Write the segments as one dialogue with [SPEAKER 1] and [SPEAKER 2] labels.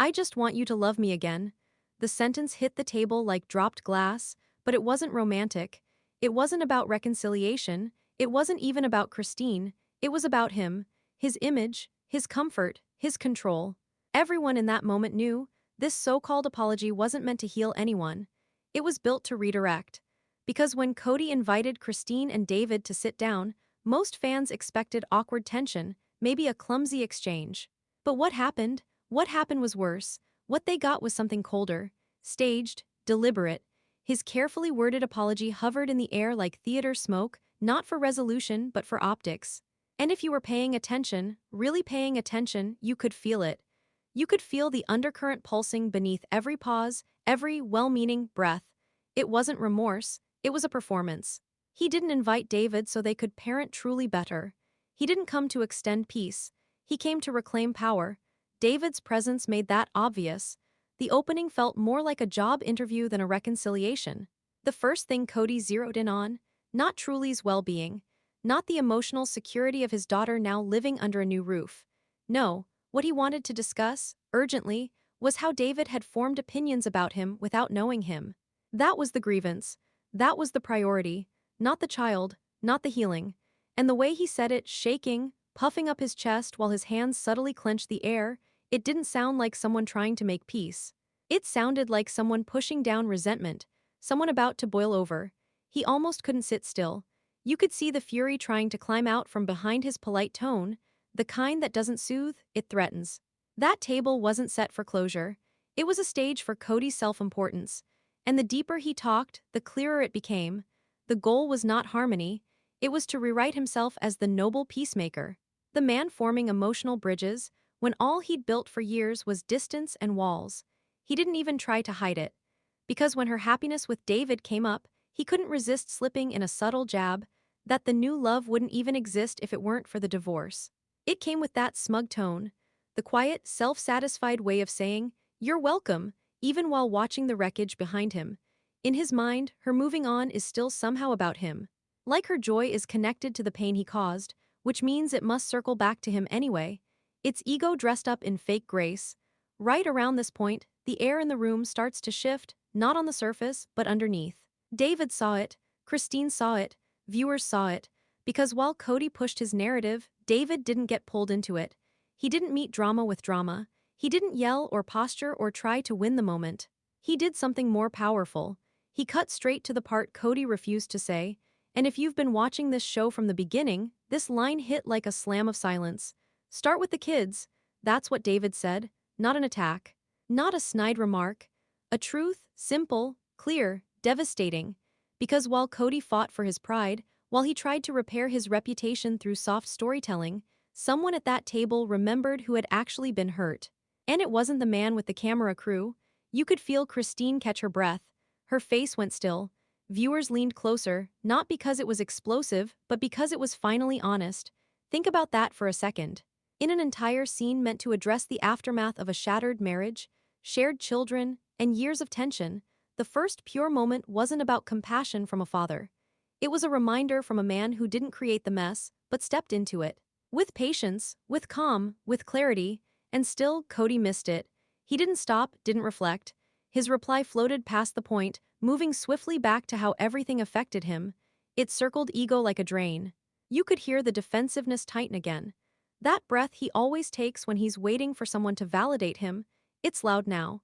[SPEAKER 1] I just want you to love me again. The sentence hit the table like dropped glass, but it wasn't romantic. It wasn't about reconciliation. It wasn't even about Christine. It was about him, his image, his comfort, his control. Everyone in that moment knew this so-called apology wasn't meant to heal anyone. It was built to redirect. Because when Cody invited Christine and David to sit down, most fans expected awkward tension, maybe a clumsy exchange. But what happened? What happened was worse. What they got was something colder, staged, deliberate. His carefully worded apology hovered in the air like theater smoke, not for resolution but for optics. And if you were paying attention, really paying attention, you could feel it. You could feel the undercurrent pulsing beneath every pause, every well-meaning breath. It wasn't remorse, it was a performance. He didn't invite David so they could parent truly better. He didn't come to extend peace. He came to reclaim power. David's presence made that obvious. The opening felt more like a job interview than a reconciliation. The first thing Cody zeroed in on, not Truly's well-being, not the emotional security of his daughter now living under a new roof. No, what he wanted to discuss, urgently, was how David had formed opinions about him without knowing him. That was the grievance. That was the priority. Not the child, not the healing. And the way he said it, shaking, puffing up his chest while his hands subtly clenched the air, it didn't sound like someone trying to make peace. It sounded like someone pushing down resentment, someone about to boil over. He almost couldn't sit still. You could see the fury trying to climb out from behind his polite tone, the kind that doesn't soothe, it threatens. That table wasn't set for closure. It was a stage for Cody's self-importance. And the deeper he talked, the clearer it became. The goal was not harmony. It was to rewrite himself as the noble peacemaker. The man forming emotional bridges, when all he'd built for years was distance and walls. He didn't even try to hide it. Because when her happiness with David came up, he couldn't resist slipping in a subtle jab that the new love wouldn't even exist if it weren't for the divorce. It came with that smug tone, the quiet, self-satisfied way of saying, "You're welcome," even while watching the wreckage behind him. In his mind, her moving on is still somehow about him. Like her joy is connected to the pain he caused, which means it must circle back to him anyway. It's ego dressed up in fake grace. Right around this point, the air in the room starts to shift, not on the surface, but underneath. David saw it, Christine saw it, viewers saw it, because while Cody pushed his narrative, David didn't get pulled into it. He didn't meet drama with drama. He didn't yell or posture or try to win the moment. He did something more powerful. He cut straight to the part Cody refused to say, and if you've been watching this show from the beginning, this line hit like a slam of silence. "Start with the kids." That's what David said, not an attack. Not a snide remark. A truth, simple, clear, devastating. Because while Cody fought for his pride, while he tried to repair his reputation through soft storytelling, someone at that table remembered who had actually been hurt. And it wasn't the man with the camera crew. You could feel Christine catch her breath. Her face went still. Viewers leaned closer, not because it was explosive, but because it was finally honest. Think about that for a second. In an entire scene meant to address the aftermath of a shattered marriage, shared children, and years of tension, the first pure moment wasn't about compassion from a father. It was a reminder from a man who didn't create the mess, but stepped into it. With patience, with calm, with clarity, and still, Cody missed it. He didn't stop, didn't reflect. His reply floated past the point, moving swiftly back to how everything affected him. It circled ego like a drain. You could hear the defensiveness tighten again. That breath he always takes when he's waiting for someone to validate him, it's loud now.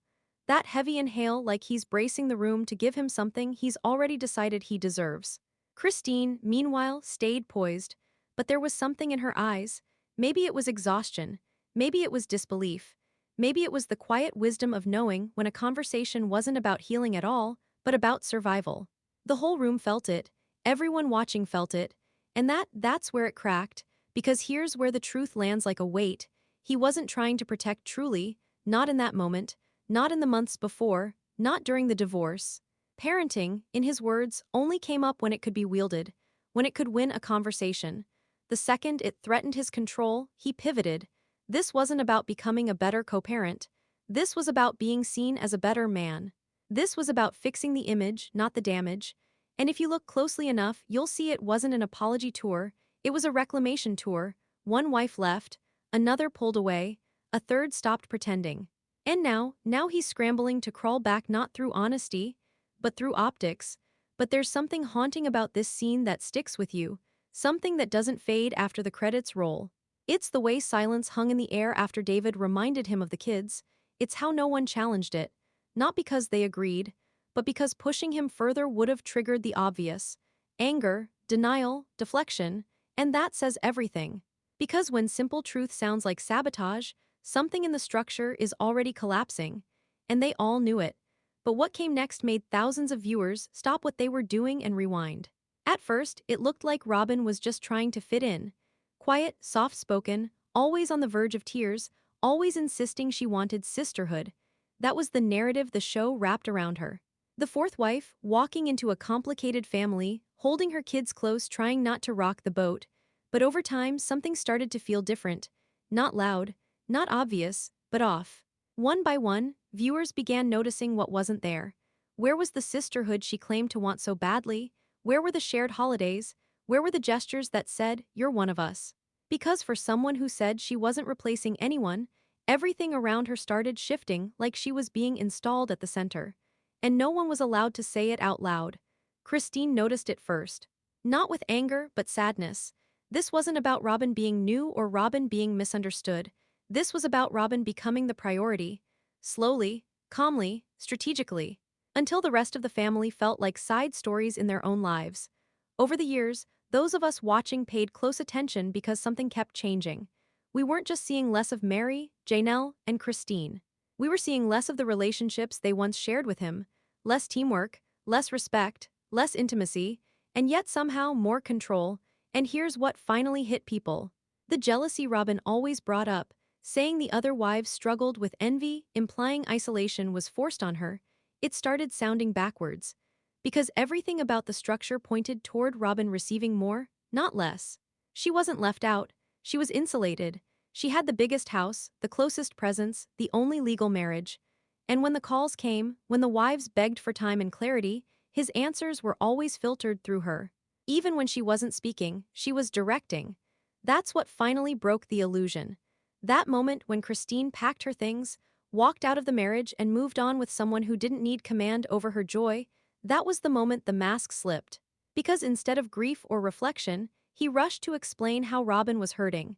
[SPEAKER 1] That heavy inhale like he's bracing the room to give him something he's already decided he deserves. Christine, meanwhile, stayed poised, but there was something in her eyes. Maybe it was exhaustion. Maybe it was disbelief. Maybe it was the quiet wisdom of knowing when a conversation wasn't about healing at all, but about survival. The whole room felt it. Everyone watching felt it. And that's where it cracked. Because here's where the truth lands like a weight. He wasn't trying to protect Truly, not in that moment, not in the months before, not during the divorce. Parenting, in his words, only came up when it could be wielded, when it could win a conversation. The second it threatened his control, he pivoted. This wasn't about becoming a better co-parent. This was about being seen as a better man. This was about fixing the image, not the damage. And if you look closely enough, you'll see it wasn't an apology tour. It was a reclamation tour. One wife left, another pulled away, a third stopped pretending. And now he's scrambling to crawl back not through honesty, but through optics. But there's something haunting about this scene that sticks with you, something that doesn't fade after the credits roll. It's the way silence hung in the air after David reminded him of the kids. It's how no one challenged it. Not because they agreed, but because pushing him further would have triggered the obvious. Anger, denial, deflection, and that says everything. Because when simple truth sounds like sabotage, something in the structure is already collapsing. And they all knew it. But what came next made thousands of viewers stop what they were doing and rewind. At first, it looked like Robyn was just trying to fit in. Quiet, soft-spoken, always on the verge of tears, always insisting she wanted sisterhood. That was the narrative the show wrapped around her. The fourth wife, walking into a complicated family, holding her kids close, trying not to rock the boat. But over time, something started to feel different. Not loud, not obvious, but off. One by one, viewers began noticing what wasn't there. Where was the sisterhood she claimed to want so badly? Where were the shared holidays? Where were the gestures that said, "You're one of us"? Because for someone who said she wasn't replacing anyone, everything around her started shifting like she was being installed at the center. And no one was allowed to say it out loud. Christine noticed it first. Not with anger, but sadness. This wasn't about Robyn being new or Robyn being misunderstood. This was about Robyn becoming the priority. Slowly, calmly, strategically. Until the rest of the family felt like side stories in their own lives. Over the years, those of us watching paid close attention because something kept changing. We weren't just seeing less of Mary, Janelle, and Christine. We were seeing less of the relationships they once shared with him, less teamwork, less respect, less intimacy, and yet somehow more control. And here's what finally hit people. The jealousy Robyn always brought up, saying the other wives struggled with envy, implying isolation was forced on her. It started sounding backwards. Because everything about the structure pointed toward Robyn receiving more, not less. She wasn't left out, she was insulated. She had the biggest house, the closest presence, the only legal marriage. And when the calls came, when the wives begged for time and clarity, his answers were always filtered through her. Even when she wasn't speaking, she was directing. That's what finally broke the illusion. That moment when Christine packed her things, walked out of the marriage and moved on with someone who didn't need command over her joy, that was the moment the mask slipped. Because instead of grief or reflection, he rushed to explain how Robyn was hurting.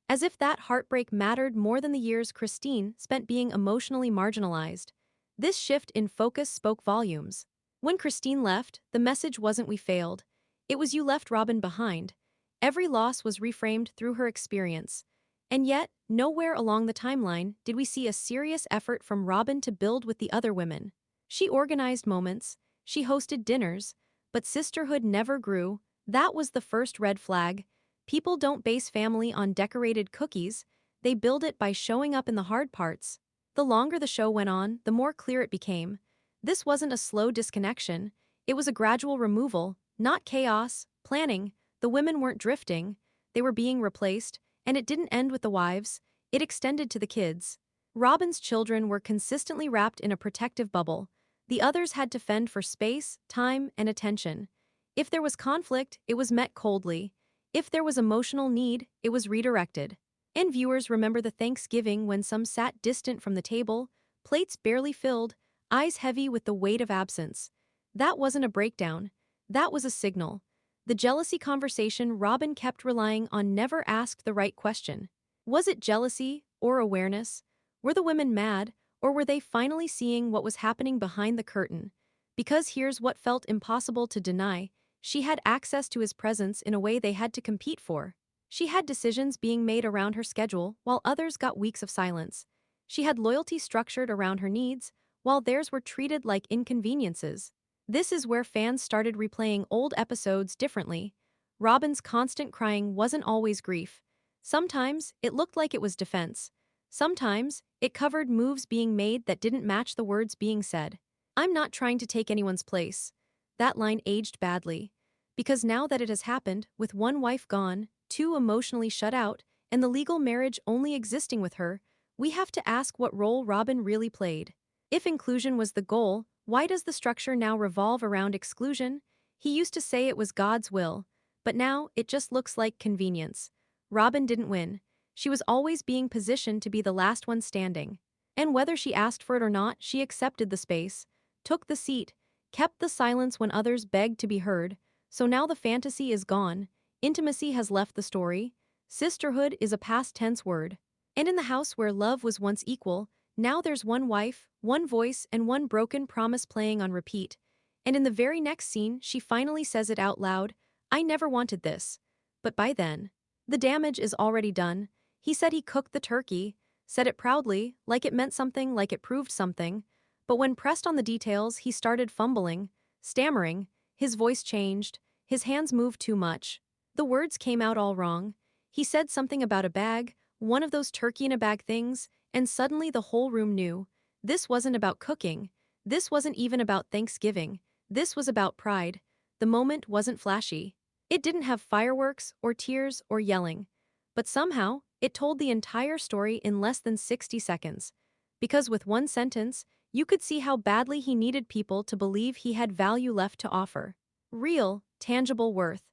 [SPEAKER 1] As if that heartbreak mattered more than the years Christine spent being emotionally marginalized. This shift in focus spoke volumes. When Christine left, the message wasn't "we failed." It was "you left Robyn behind." Every loss was reframed through her experience. And yet, nowhere along the timeline did we see a serious effort from Robyn to build with the other women. She organized moments, she hosted dinners, but sisterhood never grew. That was the first red flag. People don't base family on decorated cookies, they build it by showing up in the hard parts. The longer the show went on, the more clear it became. This wasn't a slow disconnection, it was a gradual removal, not chaos, planning. The women weren't drifting, they were being replaced, and it didn't end with the wives, it extended to the kids. Robyn's children were consistently wrapped in a protective bubble. The others had to fend for space, time, and attention. If there was conflict, it was met coldly. If there was emotional need, it was redirected. And viewers remember the Thanksgiving when some sat distant from the table, plates barely filled, eyes heavy with the weight of absence. That wasn't a breakdown. That was a signal. The jealousy conversation Robyn kept relying on never asked the right question. Was it jealousy or awareness? Were the women mad, or were they finally seeing what was happening behind the curtain? Because here's what felt impossible to deny. She had access to his presence in a way they had to compete for. She had decisions being made around her schedule while others got weeks of silence. She had loyalty structured around her needs, while theirs were treated like inconveniences. This is where fans started replaying old episodes differently. Robyn's constant crying wasn't always grief. Sometimes, it looked like it was defense. Sometimes, it covered moves being made that didn't match the words being said. "I'm not trying to take anyone's place." That line aged badly. Because now that it has happened, with one wife gone, two emotionally shut out, and the legal marriage only existing with her, we have to ask what role Robyn really played. If inclusion was the goal, why does the structure now revolve around exclusion? He used to say it was God's will, but now it just looks like convenience. Robyn didn't win. She was always being positioned to be the last one standing. And whether she asked for it or not, she accepted the space, took the seat, kept the silence when others begged to be heard. So now the fantasy is gone, intimacy has left the story, sisterhood is a past tense word. And in the house where love was once equal, now there's one wife, one voice, and one broken promise playing on repeat. And in the very next scene, she finally says it out loud, I never wanted this. But by then, the damage is already done. He said he cooked the turkey, said it proudly, like it meant something, like it proved something. But when pressed on the details, he started fumbling, stammering, his voice changed, his hands moved too much. The words came out all wrong. He said something about a bag, one of those turkey in a bag things, and suddenly the whole room knew. This wasn't about cooking. This wasn't even about Thanksgiving. This was about pride. The moment wasn't flashy. It didn't have fireworks, or tears, or yelling. But somehow, it told the entire story in less than 60 seconds. Because with one sentence, you could see how badly he needed people to believe he had value left to offer. Real, tangible worth.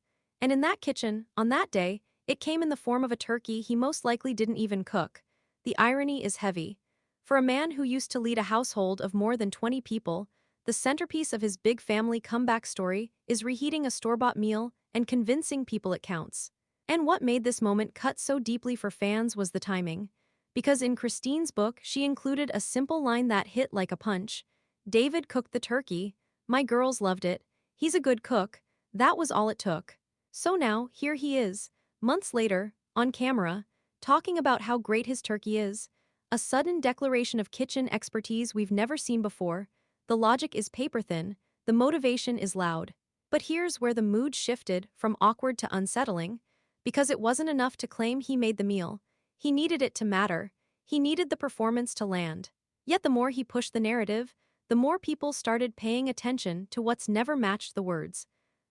[SPEAKER 1] And in that kitchen, on that day, it came in the form of a turkey he most likely didn't even cook. The irony is heavy. For a man who used to lead a household of more than 20 people, the centerpiece of his big family comeback story is reheating a store-bought meal and convincing people it counts. And what made this moment cut so deeply for fans was the timing. Because in Christine's book, she included a simple line that hit like a punch. David cooked the turkey. My girls loved it. He's a good cook. That was all it took. So now, here he is, months later, on camera, talking about how great his turkey is. A sudden declaration of kitchen expertise we've never seen before. The logic is paper-thin, the motivation is loud. But here's where the mood shifted from awkward to unsettling. Because it wasn't enough to claim he made the meal. He needed it to matter. He needed the performance to land. Yet the more he pushed the narrative, the more people started paying attention to what's never matched the words.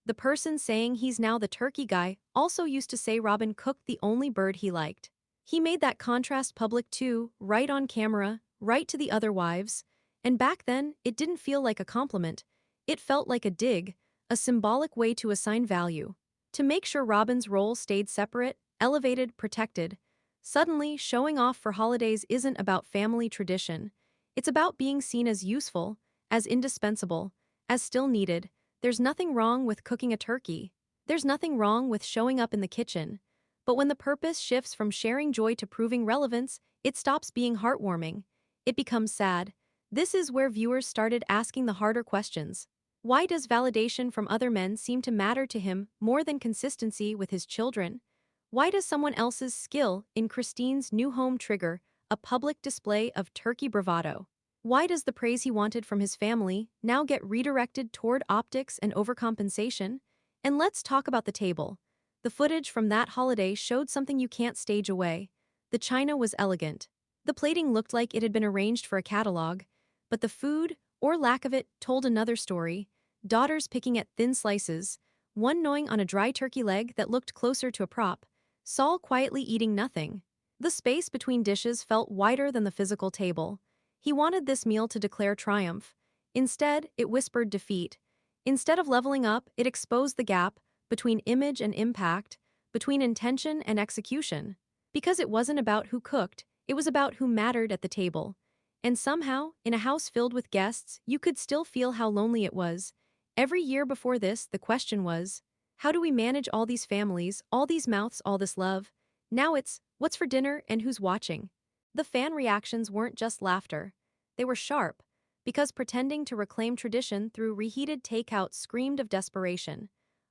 [SPEAKER 1] The person saying he's now the turkey guy also used to say Robyn cooked the only bird he liked. He made that contrast public too, right on camera, right to the other wives. And back then, it didn't feel like a compliment. It felt like a dig, a symbolic way to assign value. To make sure Robyn's role stayed separate, elevated, protected. Suddenly, showing off for holidays isn't about family tradition. It's about being seen as useful, as indispensable, as still needed. There's nothing wrong with cooking a turkey. There's nothing wrong with showing up in the kitchen. But when the purpose shifts from sharing joy to proving relevance, it stops being heartwarming. It becomes sad. This is where viewers started asking the harder questions. Why does validation from other men seem to matter to him more than consistency with his children? Why does someone else's skill in Christine's new home trigger a public display of turkey bravado? Why does the praise he wanted from his family now get redirected toward optics and overcompensation? And let's talk about the table. The footage from that holiday showed something you can't stage away. The china was elegant. The plating looked like it had been arranged for a catalog. But the food, or lack of it, told another story. Daughters picking at thin slices, one gnawing on a dry turkey leg that looked closer to a prop. Saul quietly eating nothing. The space between dishes felt wider than the physical table. He wanted this meal to declare triumph. Instead, it whispered defeat. Instead of leveling up, it exposed the gap between image and impact, between intention and execution. Because it wasn't about who cooked, it was about who mattered at the table. And somehow, in a house filled with guests, you could still feel how lonely it was. Every year before this, the question was, how do we manage all these families, all these mouths, all this love? Now it's, what's for dinner and who's watching? The fan reactions weren't just laughter. They were sharp, because pretending to reclaim tradition through reheated takeout screamed of desperation.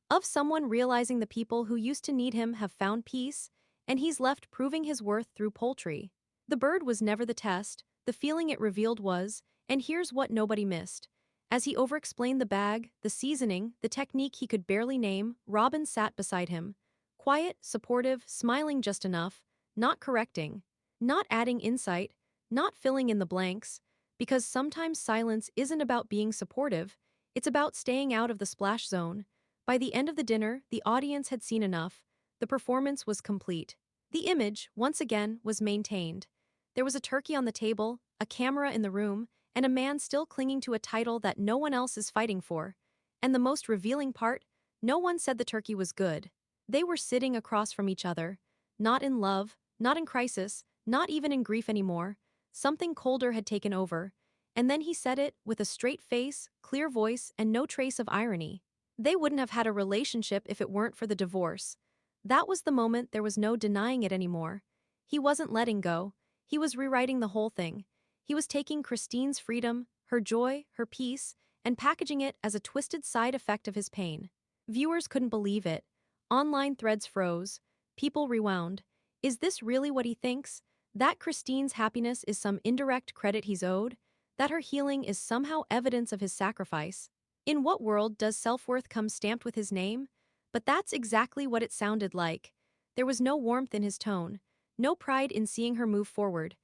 [SPEAKER 1] Of someone realizing the people who used to need him have found peace, and he's left proving his worth through poultry. The bird was never the test, the feeling it revealed was, and here's what nobody missed. As he overexplained the bag, the seasoning, the technique he could barely name, Robyn sat beside him. Quiet, supportive, smiling just enough, not correcting, not adding insight, not filling in the blanks, because sometimes silence isn't about being supportive, it's about staying out of the splash zone. By the end of the dinner, the audience had seen enough. The performance was complete. The image, once again, was maintained. There was a turkey on the table, a camera in the room, and a man still clinging to a title that no one else is fighting for. And the most revealing part, no one said the turkey was good. They were sitting across from each other, not in love, not in crisis, not even in grief anymore. something colder had taken over. And then he said it, with a straight face, clear voice, and no trace of irony. They wouldn't have had a relationship if it weren't for the divorce. That was the moment there was no denying it anymore. He wasn't letting go. He was rewriting the whole thing. He was taking Christine's freedom, her joy, her peace, and packaging it as a twisted side effect of his pain. Viewers couldn't believe it. Online threads froze. People rewound. Is this really what he thinks? That Christine's happiness is some indirect credit he's owed? That her healing is somehow evidence of his sacrifice? In what world does self-worth come stamped with his name? But that's exactly what it sounded like. There was no warmth in his tone, no pride in seeing her move forward.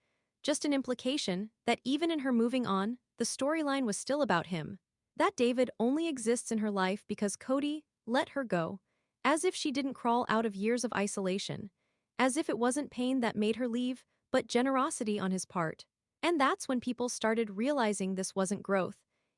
[SPEAKER 1] Just an implication that even in her moving on, the storyline was still about him. That David only exists in her life because Cody let her go. As if she didn't crawl out of years of isolation. As if it wasn't pain that made her leave, but generosity on his part. And that's when people started realizing this wasn't growth.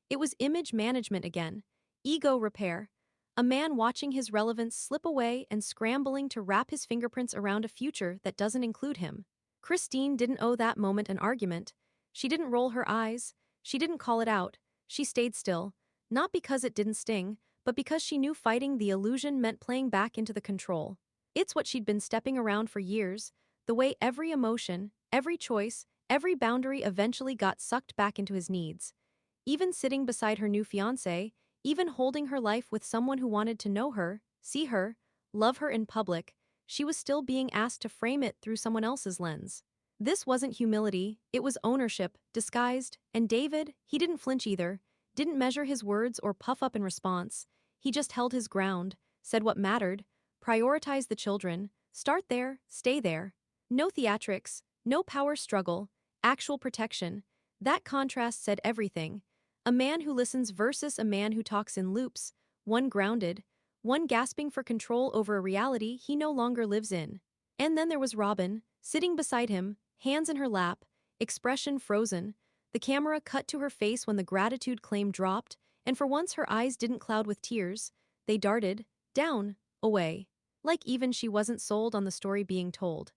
[SPEAKER 1] It was image management again. Ego repair. A man watching his relevance slip away and scrambling to wrap his fingerprints around a future that doesn't include him. Christine didn't owe that moment an argument. She didn't roll her eyes. She didn't call it out. She stayed still. Not because it didn't sting, but because she knew fighting the illusion meant playing back into the control. It's what she'd been stepping around for years, the way every emotion, every choice, every boundary eventually got sucked back into his needs. Even sitting beside her new fiancé, even holding her life with someone who wanted to know her, see her, love her in public, she was still being asked to frame it through someone else's lens. This wasn't humility, it was ownership, disguised, and David, he didn't flinch either, didn't measure his words or puff up in response. He just held his ground, said what mattered, prioritized the children, start there, stay there. No theatrics, no power struggle, actual protection. That contrast said everything. A man who listens versus a man who talks in loops, one grounded, one gasping for control over a reality he no longer lives in. And then there was Robyn, sitting beside him, hands in her lap, expression frozen. The camera cut to her face when the gratitude claim dropped, and for once her eyes didn't cloud with tears. They darted, down, away. Like even she wasn't sold on the story being told.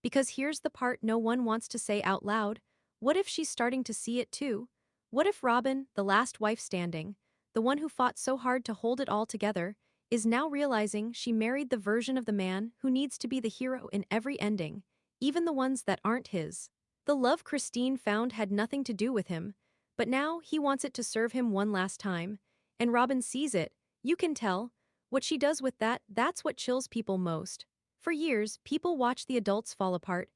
[SPEAKER 1] Because here's the part no one wants to say out loud. What if she's starting to see it too? What if Robyn, the last wife standing, the one who fought so hard to hold it all together, is now realizing she married the version of the man who needs to be the hero in every ending, even the ones that aren't his? The love Christine found had nothing to do with him, but now he wants it to serve him one last time, and Robyn sees it. You can tell. What she does with that, that's what chills people most. For years, people watched the adults fall apart.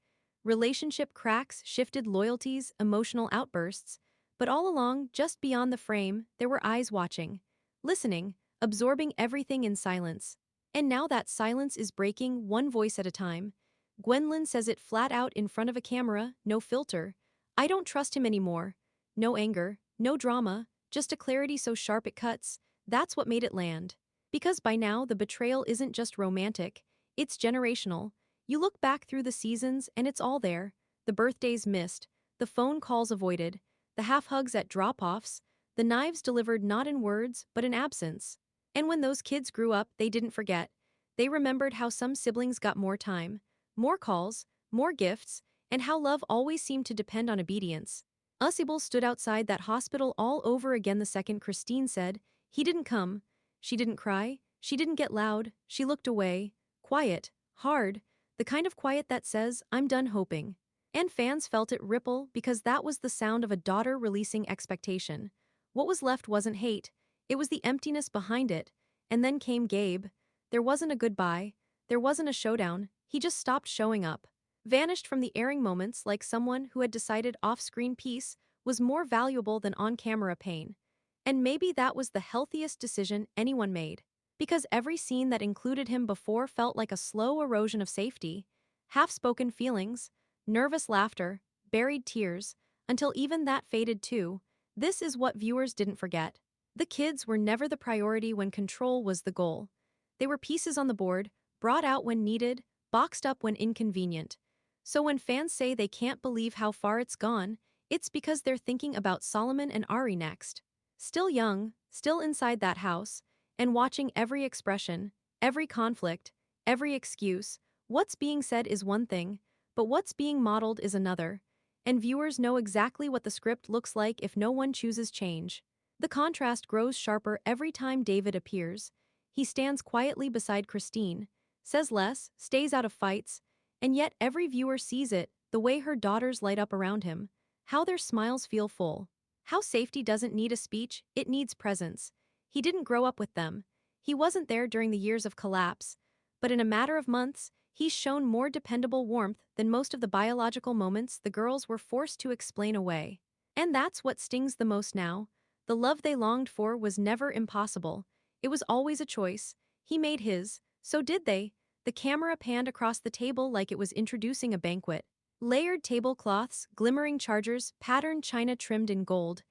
[SPEAKER 1] Relationship cracks, shifted loyalties, emotional outbursts. But all along, just beyond the frame, there were eyes watching, listening, absorbing everything in silence. And now that silence is breaking one voice at a time. Gwendolyn says it flat out in front of a camera, no filter. I don't trust him anymore. No anger, no drama, just a clarity so sharp it cuts. That's what made it land. Because by now the betrayal isn't just romantic, it's generational. You look back through the seasons and it's all there. The birthdays missed, the phone calls avoided, the half-hugs at drop-offs, the knives delivered not in words but in absence. And when those kids grew up, they didn't forget. They remembered how some siblings got more time, more calls, more gifts, and how love always seemed to depend on obedience. Usable stood outside that hospital all over again the second Christine said, he didn't come. She didn't cry, she didn't get loud, she looked away, quiet, hard, the kind of quiet that says, I'm done hoping. And fans felt it ripple because that was the sound of a daughter releasing expectation. What was left wasn't hate, it was the emptiness behind it. And then came Gabe. There wasn't a goodbye, there wasn't a showdown, he just stopped showing up. Vanished from the airing moments like someone who had decided off-screen peace was more valuable than on-camera pain. And maybe that was the healthiest decision anyone made. Because every scene that included him before felt like a slow erosion of safety, half-spoken feelings, nervous laughter, buried tears, until even that faded too. This is what viewers didn't forget. The kids were never the priority when control was the goal. They were pieces on the board, brought out when needed, boxed up when inconvenient. So when fans say they can't believe how far it's gone, it's because they're thinking about Solomon and Ari next. Still young, still inside that house, and watching every expression, every conflict, every excuse. What's being said is one thing, but what's being modeled is another. And viewers know exactly what the script looks like if no one chooses change. The contrast grows sharper every time David appears. He stands quietly beside Christine, says less, stays out of fights, and yet every viewer sees it, the way her daughters light up around him, how their smiles feel full. How safety doesn't need a speech, it needs presence. He didn't grow up with them. He wasn't there during the years of collapse. But in a matter of months, he's shown more dependable warmth than most of the biological moments the girls were forced to explain away. And that's what stings the most now. The love they longed for was never impossible. It was always a choice. He made his, so did they. The camera panned across the table like it was introducing a banquet. Layered tablecloths, glimmering chargers, patterned china trimmed in gold.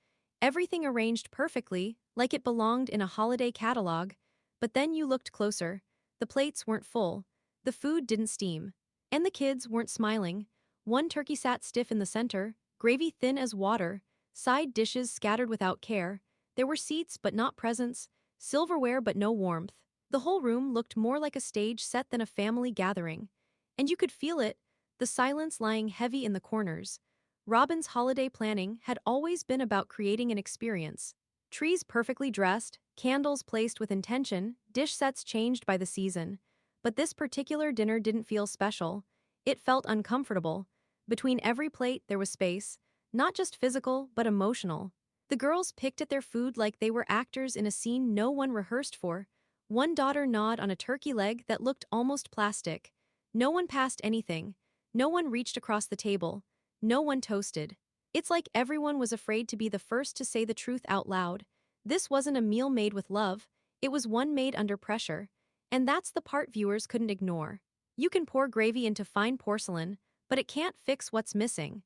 [SPEAKER 1] Everything arranged perfectly, like it belonged in a holiday catalog. But then you looked closer. The plates weren't full. The food didn't steam. And the kids weren't smiling. One turkey sat stiff in the center, gravy thin as water, side dishes scattered without care. There were seats but not presents, silverware but no warmth. The whole room looked more like a stage set than a family gathering. And you could feel it, the silence lying heavy in the corners. Robyn's holiday planning had always been about creating an experience. Trees perfectly dressed, candles placed with intention, dish sets changed by the season. But this particular dinner didn't feel special. It felt uncomfortable. Between every plate there was space, not just physical but emotional. The girls picked at their food like they were actors in a scene no one rehearsed for. One daughter gnawed on a turkey leg that looked almost plastic. No one passed anything. No one reached across the table. No one toasted. It's like everyone was afraid to be the first to say the truth out loud. This wasn't a meal made with love, it was one made under pressure. And that's the part viewers couldn't ignore. You can pour gravy into fine porcelain, but it can't fix what's missing.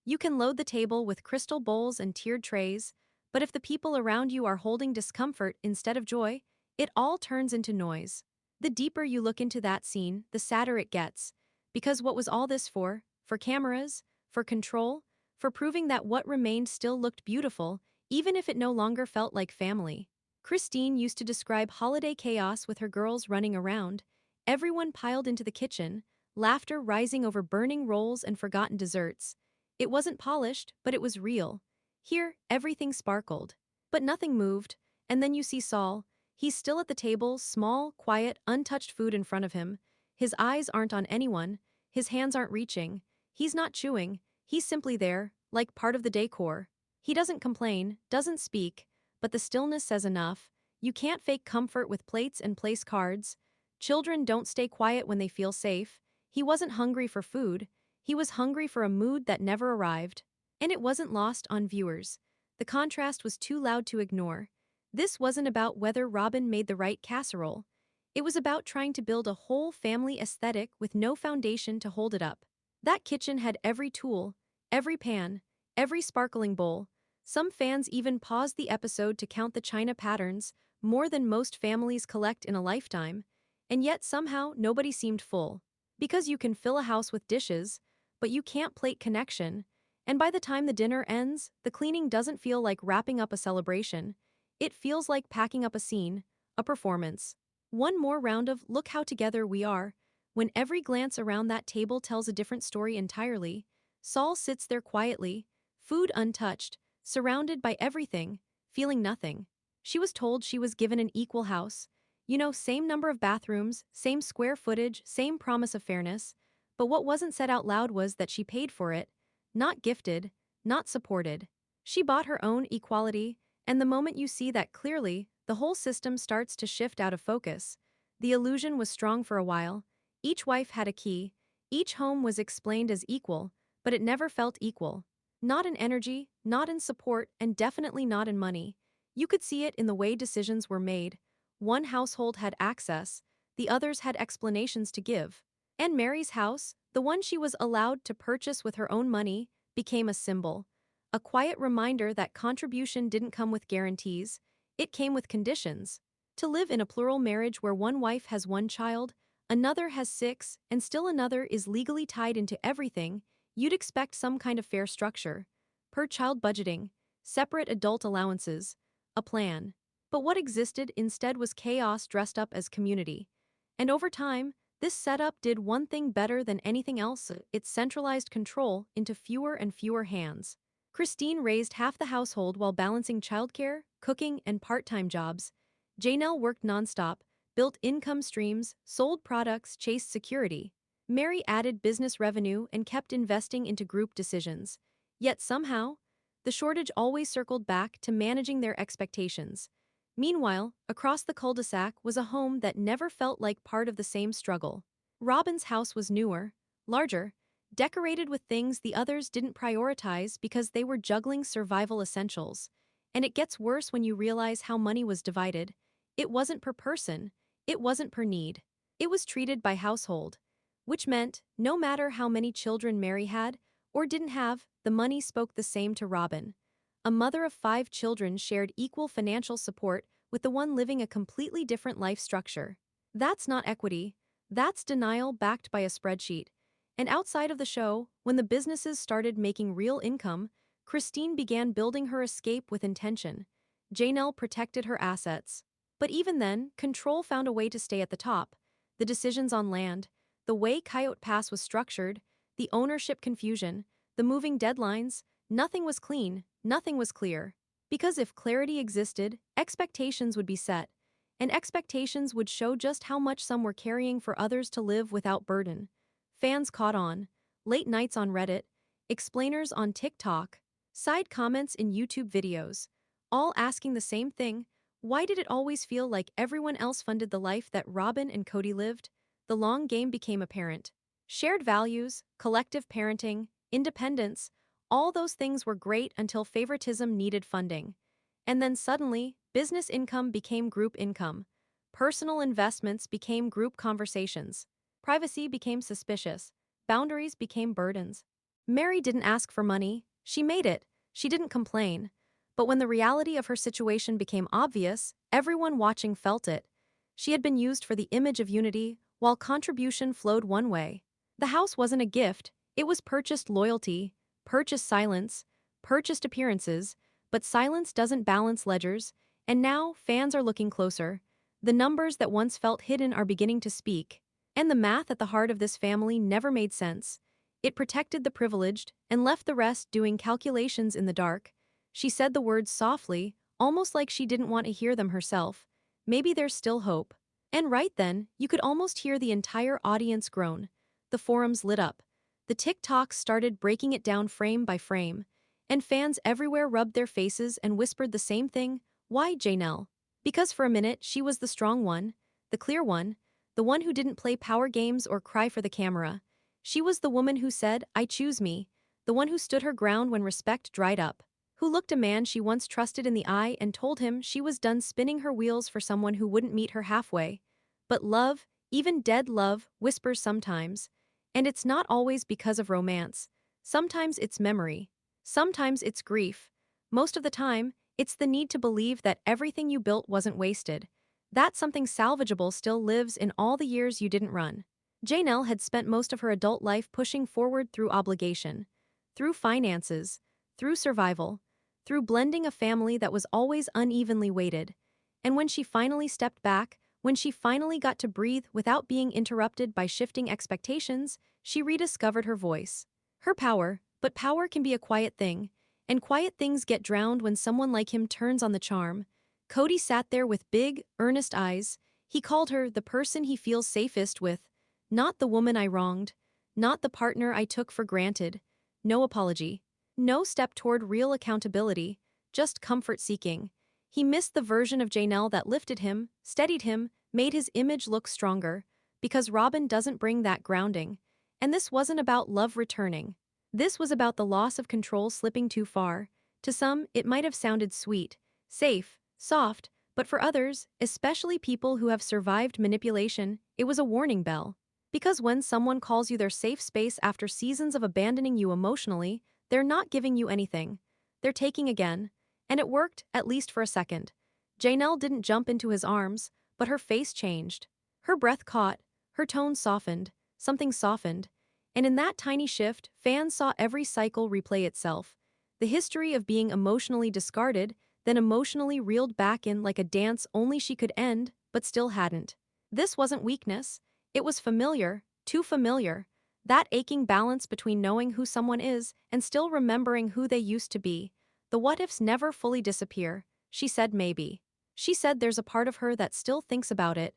[SPEAKER 1] You can load the table with crystal bowls and tiered trays, but if the people around you are holding discomfort instead of joy, it all turns into noise. The deeper you look into that scene, the sadder it gets. Because what was all this for? For cameras? For control? For proving that what remained still looked beautiful, even if it no longer felt like family. Christine used to describe holiday chaos with her girls running around. Everyone piled into the kitchen, laughter rising over burning rolls and forgotten desserts. It wasn't polished, but it was real. Here, everything sparkled. But nothing moved, and then you see Saul. He's still at the table, small, quiet, untouched food in front of him. His eyes aren't on anyone, his hands aren't reaching. He's not chewing, he's simply there, like part of the decor. He doesn't complain, doesn't speak, but the stillness says enough. You can't fake comfort with plates and place cards. Children don't stay quiet when they feel safe. He wasn't hungry for food, he was hungry for a mood that never arrived. And it wasn't lost on viewers. The contrast was too loud to ignore. This wasn't about whether Robyn made the right casserole. It was about trying to build a whole family aesthetic with no foundation to hold it up. That kitchen had every tool, every pan, every sparkling bowl. Some fans even paused the episode to count the china patterns, more than most families collect in a lifetime. And yet somehow nobody seemed full. Because you can fill a house with dishes, but you can't plate connection. And by the time the dinner ends, the cleaning doesn't feel like wrapping up a celebration. It feels like packing up a scene, a performance. One more round of "look how together we are," when every glance around that table tells a different story entirely. Saul sits there quietly, food untouched, surrounded by everything, feeling nothing. She was told she was given an equal house. You know, same number of bathrooms, same square footage, same promise of fairness. But what wasn't said out loud was that she paid for it. Not gifted, not supported. She bought her own equality, and the moment you see that clearly, the whole system starts to shift out of focus. The illusion was strong for a while. Each wife had a key. Each home was explained as equal, but it never felt equal. Not in energy, not in support, and definitely not in money. You could see it in the way decisions were made. One household had access, the others had explanations to give. And Mary's house, the one she was allowed to purchase with her own money, became a symbol. A quiet reminder that contribution didn't come with guarantees, it came with conditions. To live in a plural marriage where one wife has one child, another has six, and still another is legally tied into everything, you'd expect some kind of fair structure. Per-child budgeting, separate adult allowances, a plan. But what existed instead was chaos dressed up as community. And over time, This setup did one thing better than anything else: it centralized control into fewer and fewer hands. Christine raised half the household while balancing childcare, cooking, and part-time jobs. Janelle worked nonstop, built income streams, sold products, chased security. Mary added business revenue and kept investing into group decisions. Yet somehow, the shortage always circled back to managing their expectations. Meanwhile, across the cul-de-sac was a home that never felt like part of the same struggle. Robyn's house was newer, larger, decorated with things the others didn't prioritize because they were juggling survival essentials. And it gets worse when you realize how money was divided. It wasn't per person, it wasn't per need. It was treated by household. Which meant, no matter how many children Mary had, or didn't have, the money spoke the same to Robyn. A mother of 5 children shared equal financial support with the one living a completely different life structure. That's not equity. That's denial backed by a spreadsheet. And outside of the show, when the businesses started making real income, Christine began building her escape with intention. Janelle protected her assets. But even then, control found a way to stay at the top. The decisions on land, the way Coyote Pass was structured, the ownership confusion, the moving deadlines, nothing was clean, nothing was clear. Because if clarity existed, expectations would be set. And expectations would show just how much some were carrying for others to live without burden. Fans caught on. Late nights on Reddit, explainers on TikTok, side comments in YouTube videos, all asking the same thing: why did it always feel like everyone else funded the life that Robyn and Cody lived? The long game became apparent. Shared values, collective parenting, independence, all those things were great until favoritism needed funding. And then suddenly, business income became group income. Personal investments became group conversations. Privacy became suspicious. Boundaries became burdens. Mary didn't ask for money. She made it. She didn't complain. But when the reality of her situation became obvious, everyone watching felt it. She had been used for the image of unity, while contribution flowed one way. The house wasn't a gift, it was purchased loyalty, purchased silence, purchased appearances, but silence doesn't balance ledgers, and now fans are looking closer. The numbers that once felt hidden are beginning to speak. And the math at the heart of this family never made sense. It protected the privileged and left the rest doing calculations in the dark. She said the words softly, almost like she didn't want to hear them herself. Maybe there's still hope. And right then, you could almost hear the entire audience groan. The forums lit up. The TikToks started breaking it down frame by frame. And fans everywhere rubbed their faces and whispered the same thing: why Janelle? Because for a minute she was the strong one, the clear one, the one who didn't play power games or cry for the camera. She was the woman who said, "I choose me," the one who stood her ground when respect dried up, who looked a man she once trusted in the eye and told him she was done spinning her wheels for someone who wouldn't meet her halfway. But love, even dead love, whispers sometimes. And it's not always because of romance. Sometimes it's memory. Sometimes it's grief. Most of the time, it's the need to believe that everything you built wasn't wasted. That something salvageable still lives in all the years you didn't run. Janelle had spent most of her adult life pushing forward through obligation, through finances, through survival, through blending a family that was always unevenly weighted. And when she finally stepped back, when she finally got to breathe without being interrupted by shifting expectations, she rediscovered her voice. Her power, but power can be a quiet thing, and quiet things get drowned when someone like him turns on the charm. Cody sat there with big, earnest eyes. He called her the person he feels safest with, not the woman I wronged, not the partner I took for granted. No apology. No step toward real accountability, just comfort seeking. He missed the version of Janelle that lifted him, steadied him, made his image look stronger, because Robyn doesn't bring that grounding. And this wasn't about love returning. This was about the loss of control slipping too far. To some, it might have sounded sweet, safe, soft, but for others, especially people who have survived manipulation, it was a warning bell. Because when someone calls you their safe space after seasons of abandoning you emotionally, they're not giving you anything. They're taking again. And it worked, at least for a second. Janelle didn't jump into his arms, but her face changed. Her breath caught, her tone softened, something softened. And in that tiny shift, fans saw every cycle replay itself. The history of being emotionally discarded, then emotionally reeled back in like a dance only she could end, but still hadn't. This wasn't weakness. It was familiar, too familiar. That aching balance between knowing who someone is and still remembering who they used to be. The what-ifs never fully disappear. She said maybe. She said there's a part of her that still thinks about it.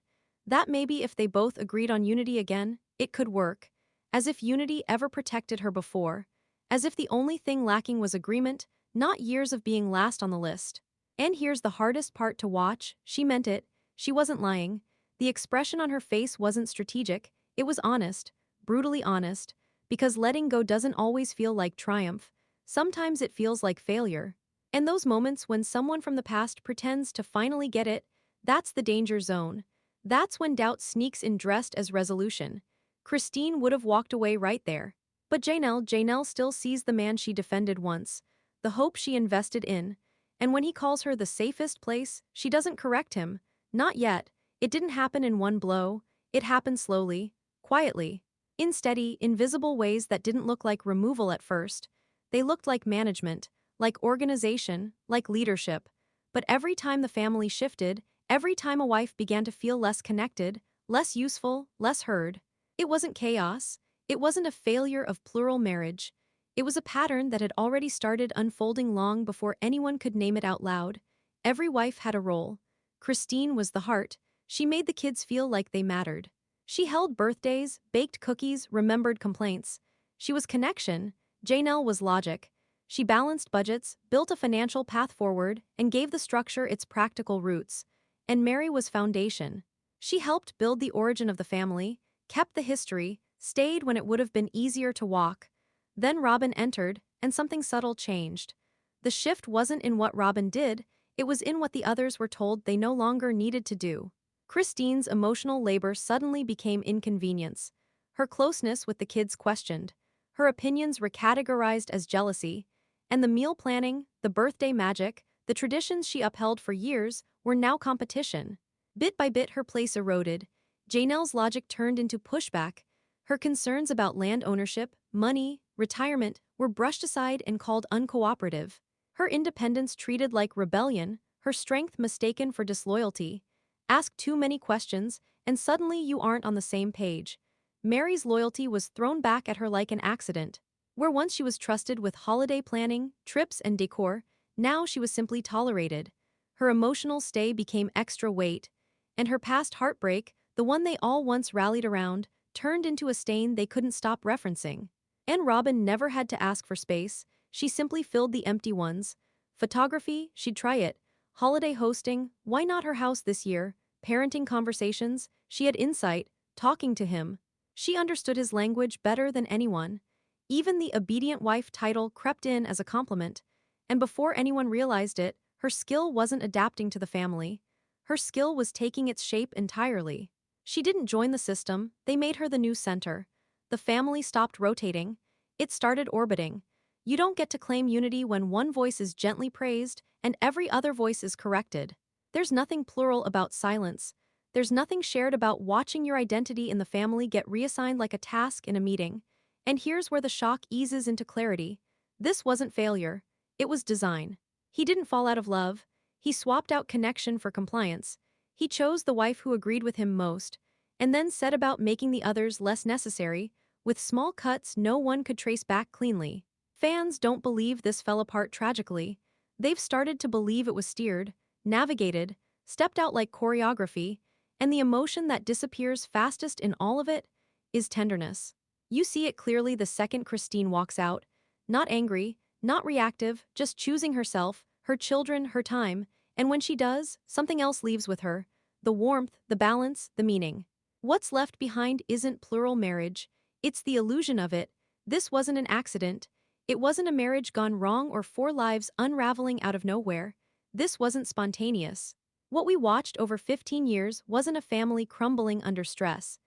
[SPEAKER 1] That maybe if they both agreed on unity again, it could work. As if unity ever protected her before. As if the only thing lacking was agreement, not years of being last on the list. And here's the hardest part to watch, she meant it. She wasn't lying. The expression on her face wasn't strategic, it was honest, brutally honest, because letting go doesn't always feel like triumph. Sometimes it feels like failure. And those moments when someone from the past pretends to finally get it, that's the danger zone. That's when doubt sneaks in dressed as resolution. Christine would have walked away right there. But Janelle still sees the man she defended once, the hope she invested in. And when he calls her the safest place, she doesn't correct him. Not yet. It didn't happen in one blow. It happened slowly, quietly, in steady, invisible ways that didn't look like removal at first. They looked like management, like organization, like leadership. But every time the family shifted, every time a wife began to feel less connected, less useful, less heard, it wasn't chaos. It wasn't a failure of plural marriage. It was a pattern that had already started unfolding long before anyone could name it out loud. Every wife had a role. Christine was the heart. She made the kids feel like they mattered. She held birthdays, baked cookies, remembered complaints. She was connection. Janelle was logic. She balanced budgets, built a financial path forward, and gave the structure its practical roots. And Mary was foundation. She helped build the origin of the family, kept the history, stayed when it would have been easier to walk. Then Robyn entered, and something subtle changed. The shift wasn't in what Robyn did, it was in what the others were told they no longer needed to do. Christine's emotional labor suddenly became inconvenience. Her closeness with the kids questioned. Her opinions recategorized as jealousy. And the meal planning, the birthday magic, the traditions she upheld for years were now competition. Bit by bit her place eroded. Janelle's logic turned into pushback. Her concerns about land ownership, money, retirement were brushed aside and called uncooperative. Her independence treated like rebellion, her strength mistaken for disloyalty. Ask too many questions, and suddenly you aren't on the same page. Mary's loyalty was thrown back at her like an accident. Where once she was trusted with holiday planning, trips, and decor, now she was simply tolerated. Her emotional stay became extra weight. And her past heartbreak, the one they all once rallied around, turned into a stain they couldn't stop referencing. And Robyn never had to ask for space, she simply filled the empty ones. Photography, she'd try it. Holiday hosting, why not her house this year? Parenting conversations, she had insight, talking to him. She understood his language better than anyone. Even the obedient wife title crept in as a compliment. And before anyone realized it, her skill wasn't adapting to the family. Her skill was taking its shape entirely. She didn't join the system, they made her the new center. The family stopped rotating. It started orbiting. You don't get to claim unity when one voice is gently praised and every other voice is corrected. There's nothing plural about silence. There's nothing shared about watching your identity in the family get reassigned like a task in a meeting. And here's where the shock eases into clarity. This wasn't failure. It was design. He didn't fall out of love. He swapped out connection for compliance. He chose the wife who agreed with him most, and then set about making the others less necessary, with small cuts no one could trace back cleanly. Fans don't believe this fell apart tragically. They've started to believe it was steered, navigated, stepped out like choreography, and the emotion that disappears fastest in all of it is tenderness. You see it clearly the second Christine walks out, not angry, not reactive, just choosing herself, her children, her time, and when she does, something else leaves with her. The warmth, the balance, the meaning. What's left behind isn't plural marriage, it's the illusion of it. This wasn't an accident. It wasn't a marriage gone wrong or four lives unraveling out of nowhere. This wasn't spontaneous. What we watched over 15 years wasn't a family crumbling under stress.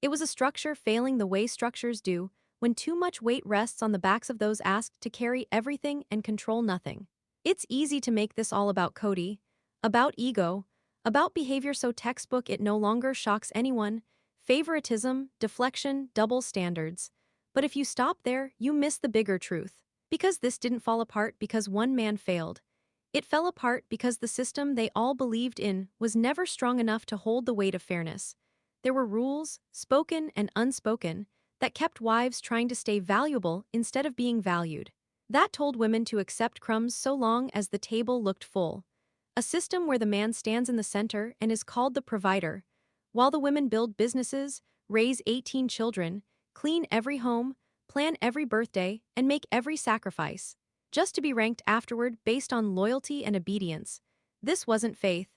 [SPEAKER 1] It was a structure failing the way structures do, when too much weight rests on the backs of those asked to carry everything and control nothing. It's easy to make this all about Cody, about ego, about behavior so textbook it no longer shocks anyone, favoritism, deflection, double standards. But if you stop there, you miss the bigger truth. Because this didn't fall apart because one man failed. It fell apart because the system they all believed in was never strong enough to hold the weight of fairness. There were rules, spoken and unspoken, that kept wives trying to stay valuable instead of being valued. That told women to accept crumbs so long as the table looked full. A system where the man stands in the center and is called the provider, while the women build businesses, raise 18 children, clean every home, plan every birthday, and make every sacrifice, just to be ranked afterward based on loyalty and obedience. This wasn't faith.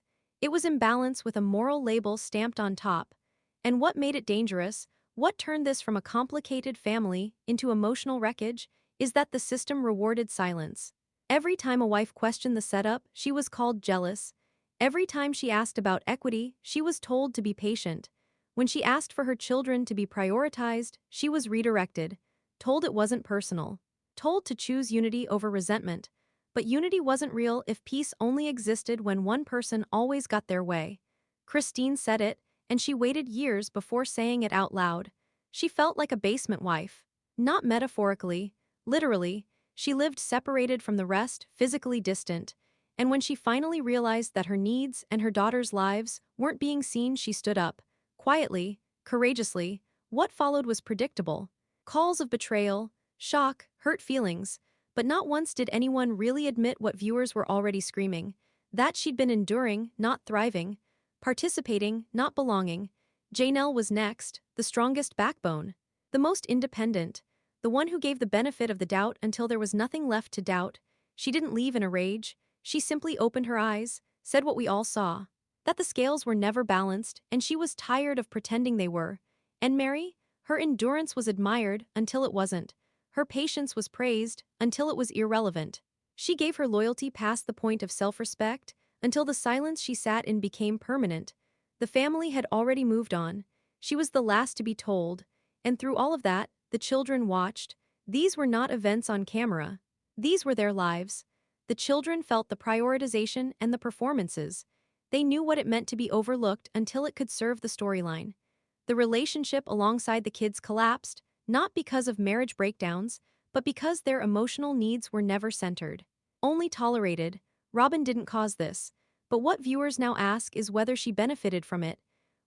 [SPEAKER 1] It was imbalance with a moral label stamped on top. And what made it dangerous, what turned this from a complicated family into emotional wreckage, is that the system rewarded silence. Every time a wife questioned the setup, she was called jealous. Every time she asked about equity, she was told to be patient. When she asked for her children to be prioritized, she was redirected, told it wasn't personal, told to choose unity over resentment. But unity wasn't real if peace only existed when one person always got their way. Christine said it, and she waited years before saying it out loud. She felt like a basement wife. Not metaphorically, literally, she lived separated from the rest, physically distant. And when she finally realized that her needs and her daughters' lives weren't being seen, she stood up. Quietly, courageously. What followed was predictable. Calls of betrayal, shock, hurt feelings. But not once did anyone really admit what viewers were already screaming. That she'd been enduring, not thriving. Participating, not belonging. Janelle was next, the strongest backbone. The most independent. The one who gave the benefit of the doubt until there was nothing left to doubt. She didn't leave in a rage. She simply opened her eyes, said what we all saw. That the scales were never balanced, and she was tired of pretending they were. And Mary? Her endurance was admired until it wasn't. Her patience was praised until it was irrelevant. She gave her loyalty past the point of self-respect until the silence she sat in became permanent. The family had already moved on. She was the last to be told. And through all of that, the children watched. These were not events on camera. These were their lives. The children felt the prioritization and the performances. They knew what it meant to be overlooked until it could serve the storyline. The relationship alongside the kids collapsed, not because of marriage breakdowns, but because their emotional needs were never centered. Only tolerated. Robyn didn't cause this. But what viewers now ask is whether she benefited from it.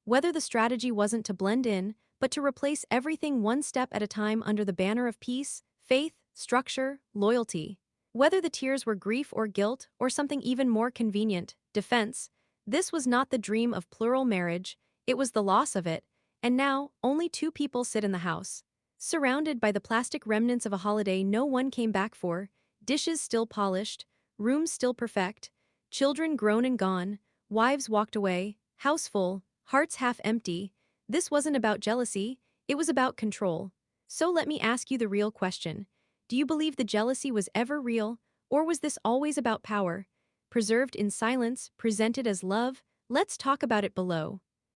[SPEAKER 1] Whether the strategy wasn't to blend in, but to replace everything one step at a time under the banner of peace, faith, structure, loyalty. Whether the tears were grief or guilt, or something even more convenient, defense. This was not the dream of plural marriage, it was the loss of it. And now, only two people sit in the house. Surrounded by the plastic remnants of a holiday no one came back for, dishes still polished, rooms still perfect, children grown and gone, wives walked away, house full, hearts half empty. This wasn't about jealousy, it was about control. So let me ask you the real question. Do you believe the jealousy was ever real, or was this always about power? Preserved in silence, presented as love? Let's talk about it below.